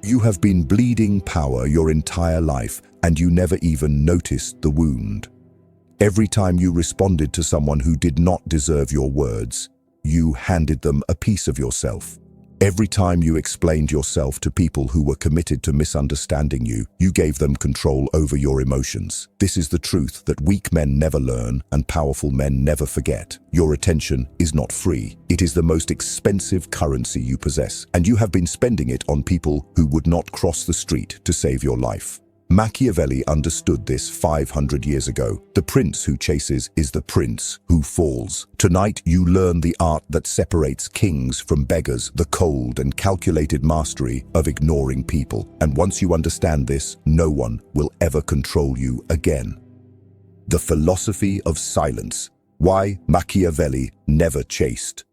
You have been bleeding power your entire life, and you never even noticed the wound. Every time you responded to someone who did not deserve your words, you handed them a piece of yourself. Every time you explained yourself to people who were committed to misunderstanding you, you gave them control over your emotions. This is the truth that weak men never learn and powerful men never forget. Your attention is not free. It is the most expensive currency you possess, and you have been spending it on people who would not cross the street to save your life. Machiavelli understood this 500 years ago. The prince who chases is the prince who falls. Tonight you learn the art that separates kings from beggars, the cold and calculated mastery of ignoring people. And once you understand this, no one will ever control you again. The philosophy of silence. Why Machiavelli never chased.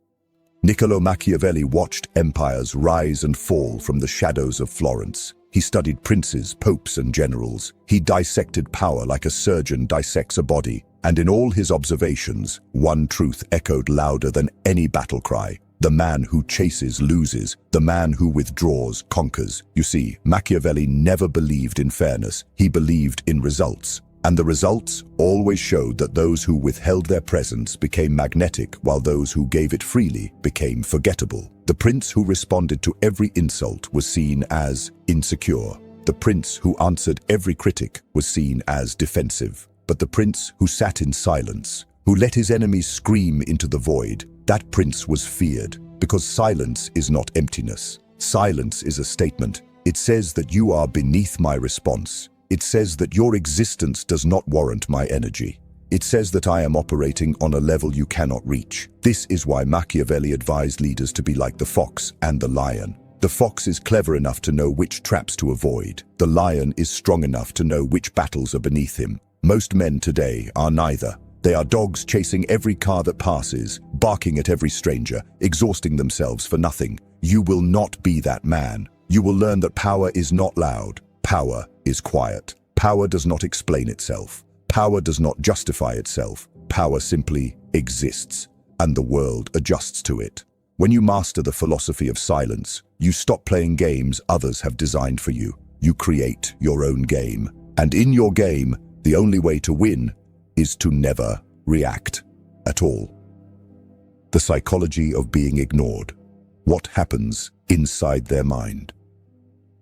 Niccolo Machiavelli watched empires rise and fall from the shadows of Florence. He studied princes, popes, and generals. He dissected power like a surgeon dissects a body. And in all his observations, one truth echoed louder than any battle cry. The man who chases loses. The man who withdraws conquers. You see, Machiavelli never believed in fairness. He believed in results. And the results always showed that those who withheld their presence became magnetic, while those who gave it freely became forgettable. The prince who responded to every insult was seen as insecure. The prince who answered every critic was seen as defensive. But the prince who sat in silence, who let his enemies scream into the void, that prince was feared, because silence is not emptiness. Silence is a statement. It says that you are beneath my response. It says that your existence does not warrant my energy. It says that I am operating on a level you cannot reach. This is why Machiavelli advised leaders to be like the fox and the lion. The fox is clever enough to know which traps to avoid. The lion is strong enough to know which battles are beneath him. Most men today are neither. They are dogs chasing every car that passes, barking at every stranger, exhausting themselves for nothing. You will not be that man. You will learn that power is not loud. Power is quiet. Power does not explain itself. Power does not justify itself. Power simply exists, and the world adjusts to it. When you master the philosophy of silence, you stop playing games others have designed for you. You create your own game. And in your game, the only way to win is to never react at all. The psychology of being ignored. What happens inside their mind?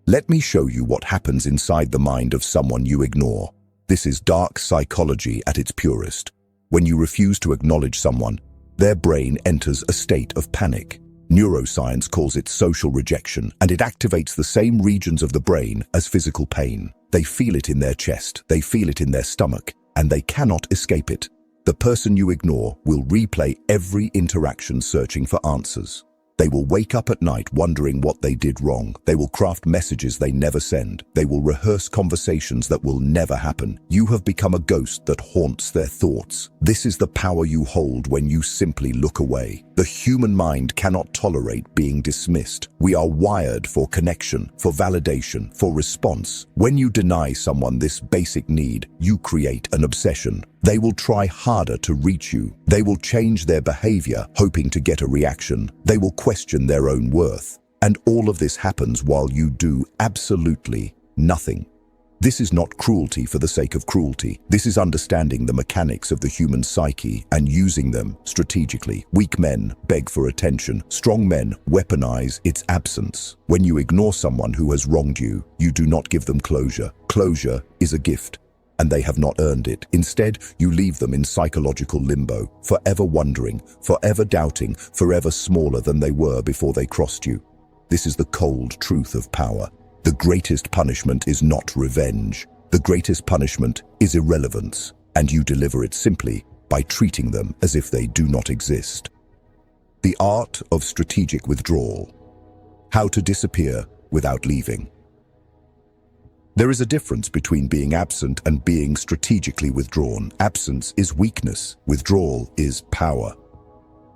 Let me show you what happens inside the mind of someone you ignore. This is dark psychology at its purest. When you refuse to acknowledge someone, their brain enters a state of panic. Neuroscience calls it social rejection, and it activates the same regions of the brain as physical pain. They feel it in their chest, they feel it in their stomach, and they cannot escape it. The person you ignore will replay every interaction searching for answers. They will wake up at night wondering what they did wrong. They will craft messages they never send. They will rehearse conversations that will never happen. You have become a ghost that haunts their thoughts. This is the power you hold when you simply look away. The human mind cannot tolerate being dismissed. We are wired for connection, for validation, for response. When you deny someone this basic need, you create an obsession. They will try harder to reach you. They will change their behavior, hoping to get a reaction. They will question their own worth. And all of this happens while you do absolutely nothing. This is not cruelty for the sake of cruelty. This is understanding the mechanics of the human psyche and using them strategically. Weak men beg for attention. Strong men weaponize its absence. When you ignore someone who has wronged you, you do not give them closure. Closure is a gift, and they have not earned it. Instead, you leave them in psychological limbo, forever wondering, forever doubting, forever smaller than they were before they crossed you. This is the cold truth of power. The greatest punishment is not revenge. The greatest punishment is irrelevance, and you deliver it simply by treating them as if they do not exist. The art of strategic withdrawal. How to disappear without leaving. There is a difference between being absent and being strategically withdrawn. Absence is weakness. Withdrawal is power.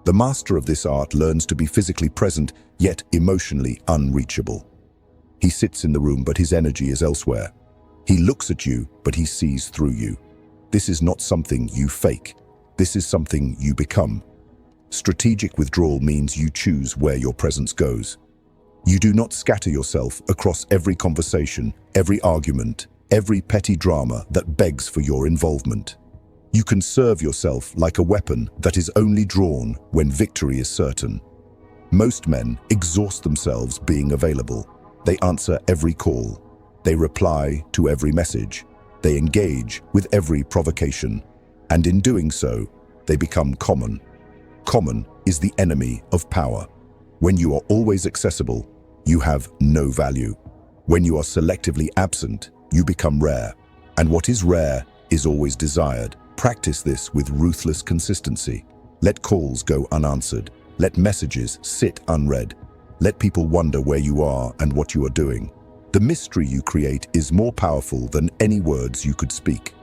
The master of this art learns to be physically present, yet emotionally unreachable. He sits in the room, but his energy is elsewhere. He looks at you, but he sees through you. This is not something you fake. This is something you become. Strategic withdrawal means you choose where your presence goes. You do not scatter yourself across every conversation, every argument, every petty drama that begs for your involvement. You conserve yourself like a weapon that is only drawn when victory is certain. Most men exhaust themselves being available. They answer every call. They reply to every message. They engage with every provocation. And in doing so, they become common. Common is the enemy of power. When you are always accessible, you have no value. When you are selectively absent, you become rare. And what is rare is always desired. Practice this with ruthless consistency. Let calls go unanswered. Let messages sit unread. Let people wonder where you are and what you are doing. The mystery you create is more powerful than any words you could speak.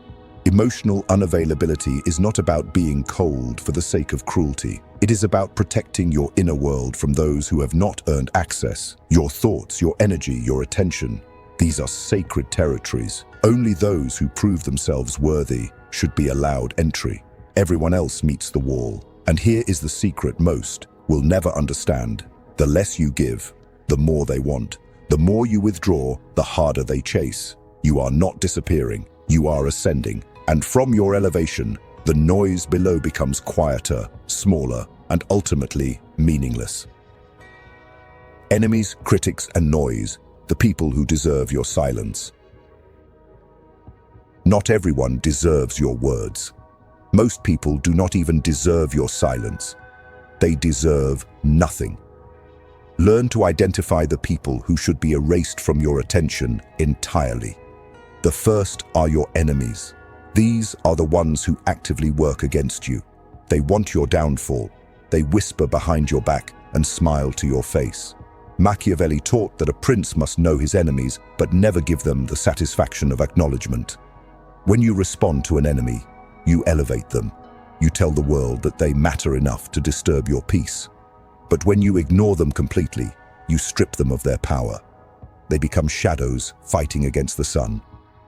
Emotional unavailability is not about being cold for the sake of cruelty. It is about protecting your inner world from those who have not earned access. Your thoughts, your energy, your attention. These are sacred territories. Only those who prove themselves worthy should be allowed entry. Everyone else meets the wall. And here is the secret most will never understand. The less you give, the more they want. The more you withdraw, the harder they chase. You are not disappearing, you are ascending. And from your elevation, the noise below becomes quieter, smaller, and ultimately meaningless. Enemies, critics, and noise, the people who deserve your silence. Not everyone deserves your words. Most people do not even deserve your silence. They deserve nothing. Learn to identify the people who should be erased from your attention entirely. The first are your enemies. These are the ones who actively work against you. They want your downfall. They whisper behind your back and smile to your face. Machiavelli taught that a prince must know his enemies, but never give them the satisfaction of acknowledgement. When you respond to an enemy, you elevate them. You tell the world that they matter enough to disturb your peace. But when you ignore them completely, you strip them of their power. They become shadows fighting against the sun.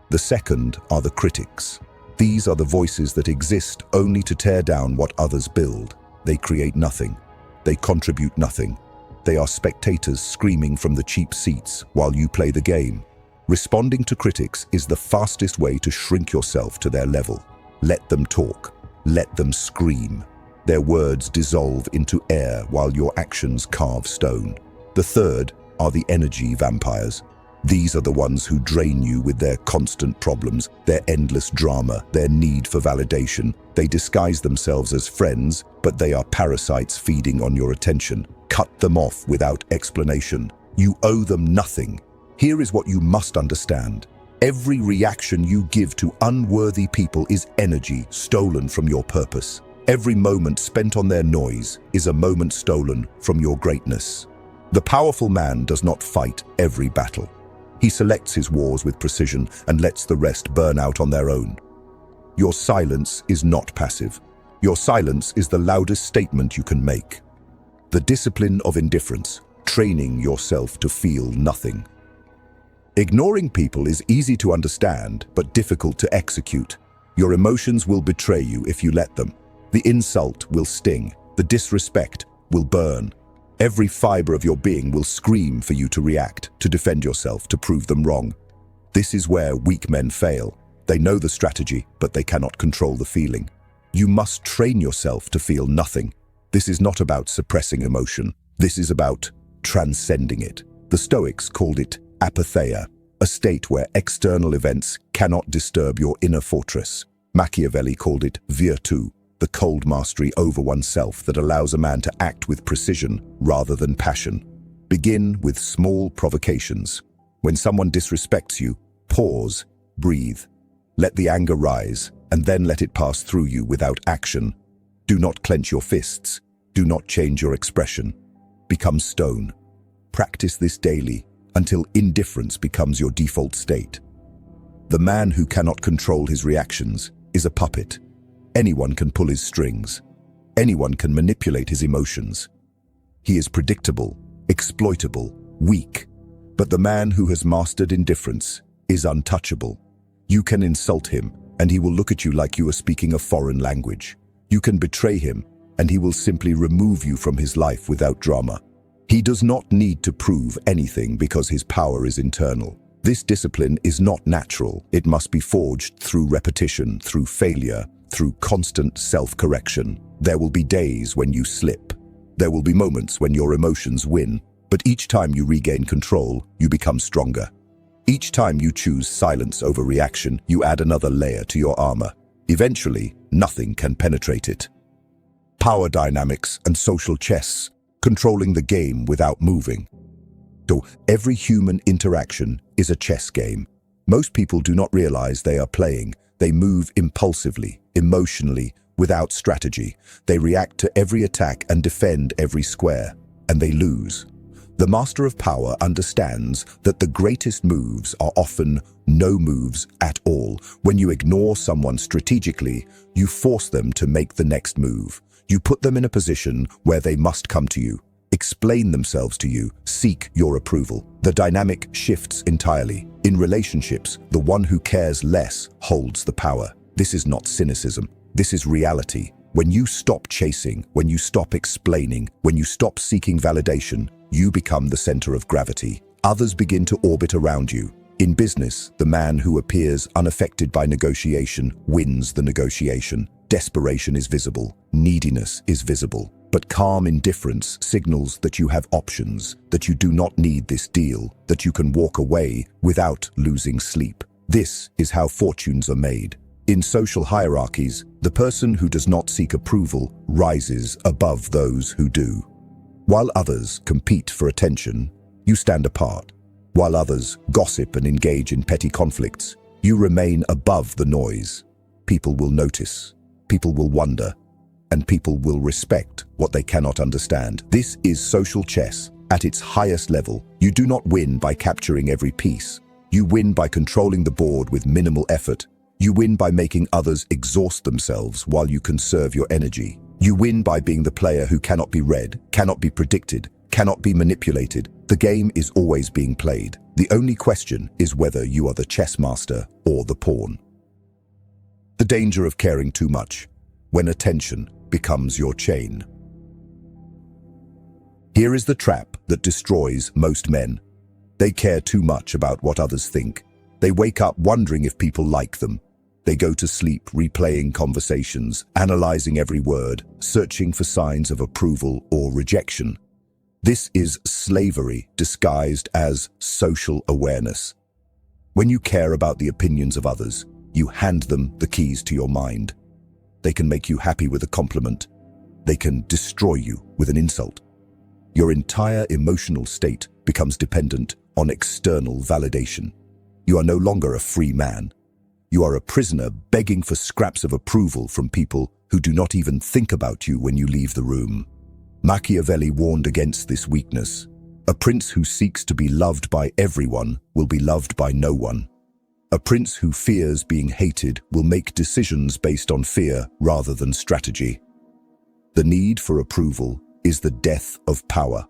The second are the critics. These are the voices that exist only to tear down what others build. They create nothing. They contribute nothing. They are spectators screaming from the cheap seats while you play the game. Responding to critics is the fastest way to shrink yourself to their level. Let them talk. Let them scream. Their words dissolve into air while your actions carve stone. The third are the energy vampires. These are the ones who drain you with their constant problems, their endless drama, their need for validation. They disguise themselves as friends, but they are parasites feeding on your attention. Cut them off without explanation. You owe them nothing. Here is what you must understand. Every reaction you give to unworthy people is energy stolen from your purpose. Every moment spent on their noise is a moment stolen from your greatness. The powerful man does not fight every battle. He selects his wars with precision and lets the rest burn out on their own. Your silence is not passive. Your silence is the loudest statement you can make. The discipline of indifference, training yourself to feel nothing. Ignoring people is easy to understand, but difficult to execute. Your emotions will betray you if you let them. The insult will sting. The disrespect will burn. Every fiber of your being will scream for you to react, to defend yourself, to prove them wrong. This is where weak men fail. They know the strategy, but they cannot control the feeling. You must train yourself to feel nothing. This is not about suppressing emotion. This is about transcending it. The Stoics called it apatheia, a state where external events cannot disturb your inner fortress. Machiavelli called it virtù, the cold mastery over oneself that allows a man to act with precision rather than passion. Begin with small provocations. When someone disrespects you, pause, breathe. Let the anger rise, and then let it pass through you without action. Do not clench your fists. Do not change your expression. Become stone. Practice this daily until indifference becomes your default state. The man who cannot control his reactions is a puppet. Anyone can pull his strings. Anyone can manipulate his emotions. He is predictable, exploitable, weak. But the man who has mastered indifference is untouchable. You can insult him, and he will look at you like you are speaking a foreign language. You can betray him, and he will simply remove you from his life without drama. He does not need to prove anything because his power is internal. This discipline is not natural. It must be forged through repetition, through failure, through constant self-correction. There will be days when you slip. There will be moments when your emotions win. But each time you regain control, you become stronger. Each time you choose silence over reaction, you add another layer to your armor. Eventually, nothing can penetrate it. Power dynamics and social chess, controlling the game without moving. So every human interaction is a chess game. Most people do not realize they are playing. They move impulsively, emotionally, without strategy. They react to every attack and defend every square, and they lose. The master of power understands that the greatest moves are often no moves at all. When you ignore someone strategically, you force them to make the next move. You put them in a position where they must come to you, explain themselves to you, seek your approval. The dynamic shifts entirely. In relationships, the one who cares less holds the power. This is not cynicism. This is reality. When you stop chasing, when you stop explaining, when you stop seeking validation, you become the center of gravity. Others begin to orbit around you. In business, the man who appears unaffected by negotiation wins the negotiation. Desperation is visible. Neediness is visible. But calm indifference signals that you have options, that you do not need this deal, that you can walk away without losing sleep. This is how fortunes are made. In social hierarchies, the person who does not seek approval rises above those who do. While others compete for attention, you stand apart. While others gossip and engage in petty conflicts, you remain above the noise. People will notice, people will wonder, and people will respect what they cannot understand. This is social chess at its highest level. You do not win by capturing every piece. You win by controlling the board with minimal effort. You win by making others exhaust themselves while you conserve your energy. You win by being the player who cannot be read, cannot be predicted, cannot be manipulated. The game is always being played. The only question is whether you are the chess master or the pawn. The danger of caring too much, when attention becomes your chain. Here is the trap that destroys most men. They care too much about what others think. They wake up wondering if people like them. They go to sleep replaying conversations, analyzing every word, searching for signs of approval or rejection. This is slavery disguised as social awareness. When you care about the opinions of others, you hand them the keys to your mind. They can make you happy with a compliment. They can destroy you with an insult. Your entire emotional state becomes dependent on external validation. You are no longer a free man. You are a prisoner begging for scraps of approval from people who do not even think about you when you leave the room. Machiavelli warned against this weakness. A prince who seeks to be loved by everyone will be loved by no one. A prince who fears being hated will make decisions based on fear rather than strategy. The need for approval is the death of power.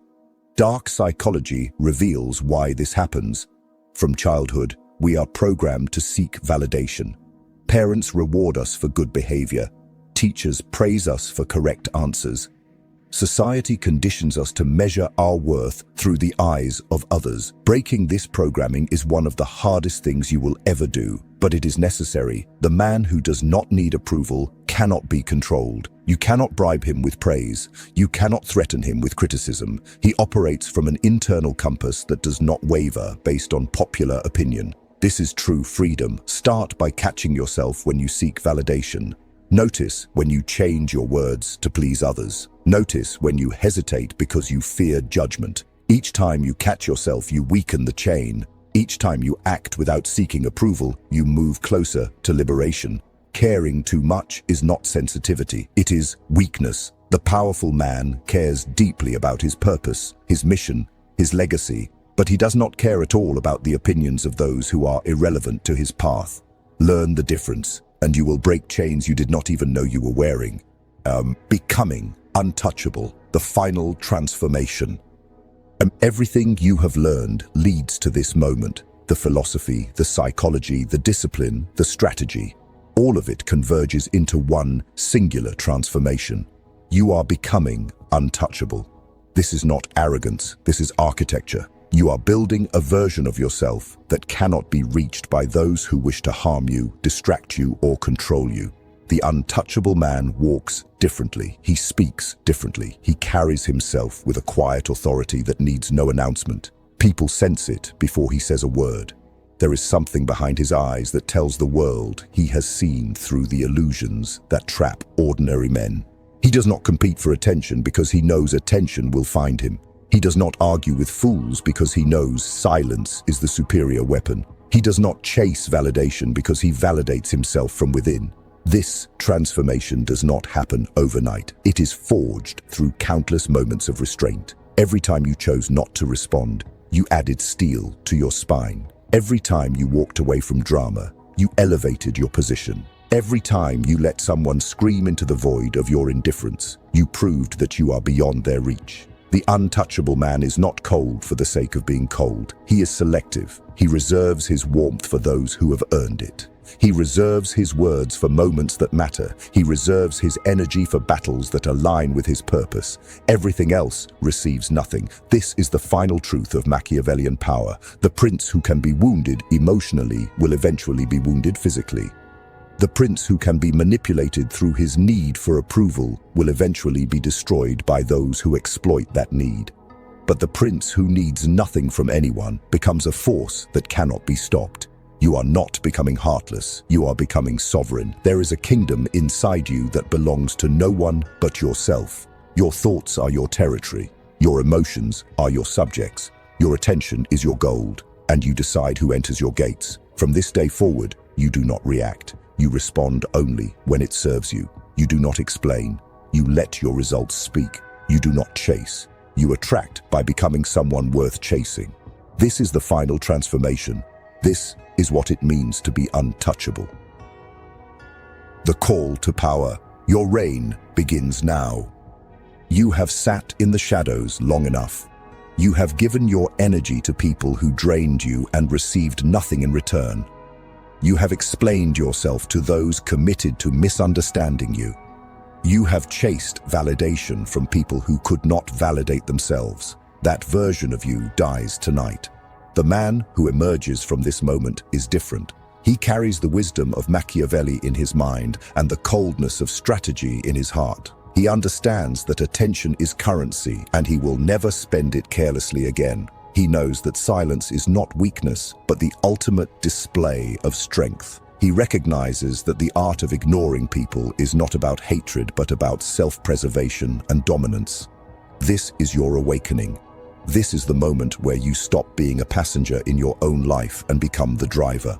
Dark psychology reveals why this happens. From childhood, we are programmed to seek validation. Parents reward us for good behavior. Teachers praise us for correct answers. Society conditions us to measure our worth through the eyes of others. Breaking this programming is one of the hardest things you will ever do, but it is necessary. The man who does not need approval cannot be controlled. You cannot bribe him with praise. You cannot threaten him with criticism. He operates from an internal compass that does not waver based on popular opinion. This is true freedom. Start by catching yourself when you seek validation. Notice when you change your words to please others. Notice when you hesitate because you fear judgment. Each time you catch yourself, you weaken the chain. Each time you act without seeking approval, you move closer to liberation. Caring too much is not sensitivity, it is weakness. The powerful man cares deeply about his purpose, his mission, his legacy, but he does not care at all about the opinions of those who are irrelevant to his path. Learn the difference, and you will break chains you did not even know you were wearing. Becoming untouchable, the final transformation. Everything you have learned leads to this moment. The philosophy, the psychology, the discipline, the strategy. All of it converges into one singular transformation. You are becoming untouchable. This is not arrogance, this is architecture. You are building a version of yourself that cannot be reached by those who wish to harm you, distract you, or control you. The untouchable man walks differently. He speaks differently. He carries himself with a quiet authority that needs no announcement. People sense it before he says a word. There is something behind his eyes that tells the world he has seen through the illusions that trap ordinary men. He does not compete for attention because he knows attention will find him. He does not argue with fools because he knows silence is the superior weapon. He does not chase validation because he validates himself from within. This transformation does not happen overnight. It is forged through countless moments of restraint. Every time you chose not to respond, you added steel to your spine. Every time you walked away from drama, you elevated your position. Every time you let someone scream into the void of your indifference, you proved that you are beyond their reach. The untouchable man is not cold for the sake of being cold. He is selective. He reserves his warmth for those who have earned it. He reserves his words for moments that matter. He reserves his energy for battles that align with his purpose. Everything else receives nothing. This is the final truth of Machiavellian power. The prince who can be wounded emotionally will eventually be wounded physically. The prince who can be manipulated through his need for approval will eventually be destroyed by those who exploit that need. But the prince who needs nothing from anyone becomes a force that cannot be stopped. You are not becoming heartless, you are becoming sovereign. There is a kingdom inside you that belongs to no one but yourself. Your thoughts are your territory, your emotions are your subjects, your attention is your gold, and you decide who enters your gates. From this day forward, you do not react. You respond only when it serves you. You do not explain. You let your results speak. You do not chase. You attract by becoming someone worth chasing. This is the final transformation. This is what it means to be untouchable. The call to power. Your reign begins now. You have sat in the shadows long enough. You have given your energy to people who drained you and received nothing in return. You have explained yourself to those committed to misunderstanding you. You have chased validation from people who could not validate themselves. That version of you dies tonight. The man who emerges from this moment is different. He carries the wisdom of Machiavelli in his mind and the coldness of strategy in his heart. He understands that attention is currency and he will never spend it carelessly again. He knows that silence is not weakness, but the ultimate display of strength. He recognizes that the art of ignoring people is not about hatred, but about self-preservation and dominance. This is your awakening. This is the moment where you stop being a passenger in your own life and become the driver.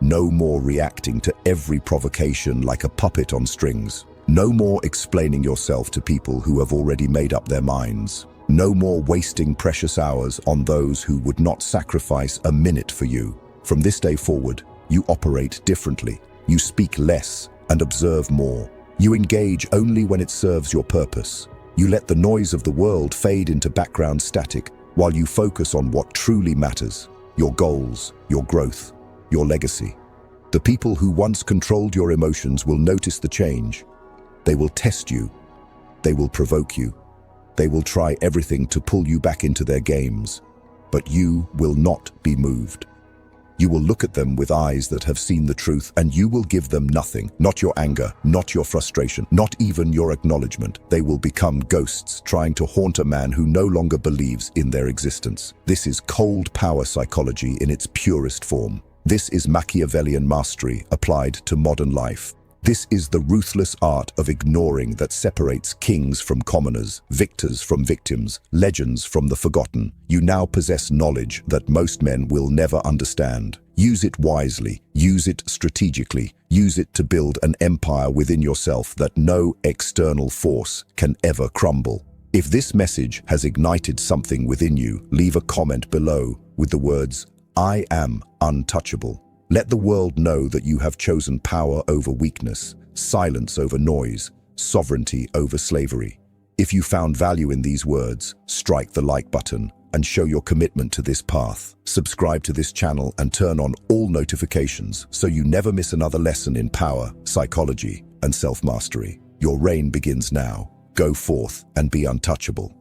No more reacting to every provocation like a puppet on strings. No more explaining yourself to people who have already made up their minds. No more wasting precious hours on those who would not sacrifice a minute for you. From this day forward, you operate differently. You speak less and observe more. You engage only when it serves your purpose. You let the noise of the world fade into background static while you focus on what truly matters: your goals, your growth, your legacy. The people who once controlled your emotions will notice the change. They will test you. They will provoke you. They will try everything to pull you back into their games, but you will not be moved. You will look at them with eyes that have seen the truth, and you will give them nothing, not your anger, not your frustration, not even your acknowledgement. They will become ghosts trying to haunt a man who no longer believes in their existence. This is cold power psychology in its purest form. This is Machiavellian mastery applied to modern life. This is the ruthless art of ignoring that separates kings from commoners, victors from victims, legends from the forgotten. You now possess knowledge that most men will never understand. Use it wisely, use it strategically, use it to build an empire within yourself that no external force can ever crumble. If this message has ignited something within you, leave a comment below with the words, "I am untouchable." Let the world know that you have chosen power over weakness, silence over noise, sovereignty over slavery. If you found value in these words, strike the like button and show your commitment to this path. Subscribe to this channel and turn on all notifications so you never miss another lesson in power, psychology, and self-mastery. Your reign begins now. Go forth and be untouchable.